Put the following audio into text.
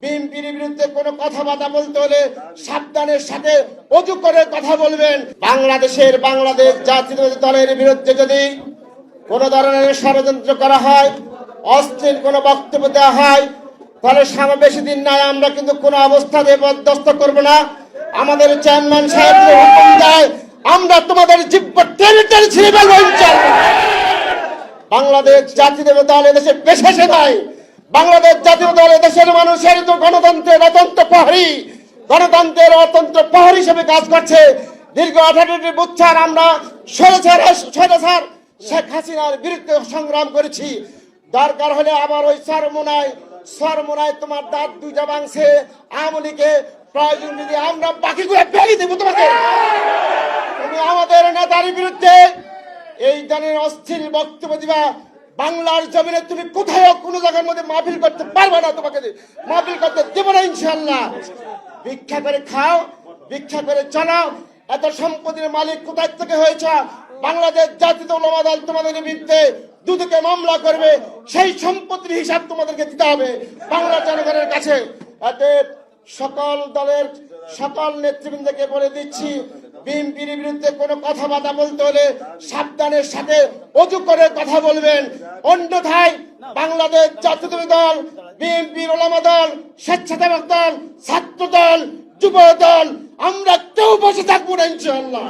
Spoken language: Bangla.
বিএনপির বিরুদ্ধে কোনো কথাবার্তা বলতে হলে সাবধানের সাথে অজু করে কথা বলবেন। বাংলাদেশ জাতীয়তাবাদী দলের বিরুদ্ধে যদি কোনো ধরনের ষড়যন্ত্র করা হয়, অশ্লীল কোনো বক্তব্য দেওয়া হয়, তাহলে বেশি দিন নাই আমরা কিন্তু কোনো অবস্থাতে বরদাস্ত করব না। আমাদের চেয়ারম্যান সাহেব হুকুম দেয়, আমরা তোমাদের জিব্বা টেনে টেনে ছিঁড়ে ফেলবো ইনশাআল্লাহ। বাংলাদেশ জাতীয়তাবাদী দল এদেশে পেশাসে নয়। বাংলাদেশ জাতীয় দল দেশের মানুষের তো গণতন্ত্রের অতন্ত্র প্রহরী, গণতন্ত্রের অতন্ত্র প্রহরী হিসেবে কাজ করছে। দীর্ঘ 18টি বছর আমরা স্বৈরাচার শেখ হাসিনার বিরুদ্ধে সংগ্রাম করেছি। দরকার হলে আবার ওই সরমোনায় তোমার দাঁত দুইটা ভাঙছে আওয়ামী লীগে, প্রয়োজন যদি আমরা বাকিগুলো ভেঙে দেবো তোমাকে। তুমি আমাদের নেতার বিরুদ্ধে এই ধরনের অস্থির বক্তব্য দিবা, বাংলার জমিনে তুমি কোথাও কোনো জায়গার মধ্যে মাহফিল করতে পারবে না, তোমাকে মাহফিল করতে দেবো না ইনশাআল্লাহ। ভিক্ষা করে খাও, ভিক্ষা করে চলো। এত সম্পত্তির মালিক কোথায় থেকে হয়েছে? বাংলাদেশ জাতীয় উলামা দল তোমাদের বিরুদ্ধে দুদকে মামলা করবে, সেই সম্পত্তির হিসাব তোমাদেরকে দিতে হবে বাংলা জনগণের কাছে। এতে সকল দলের সকল নেতৃবৃন্দকে বলে দিচ্ছি, বিএনপির বিরুদ্ধে কোনো কথাবার্তা বলতে হলে সাবধানের সাথে অজু করে কথা বলবেন। অন্যথায় বাংলাদেশ জাতীয়তাবাদী দল, বিএনপির উলামা দল, স্বেচ্ছাসেবক দল, ছাত্র দল, যুব দল, আমরা কেউ বসে থাকবো না ইনশাআল্লাহ।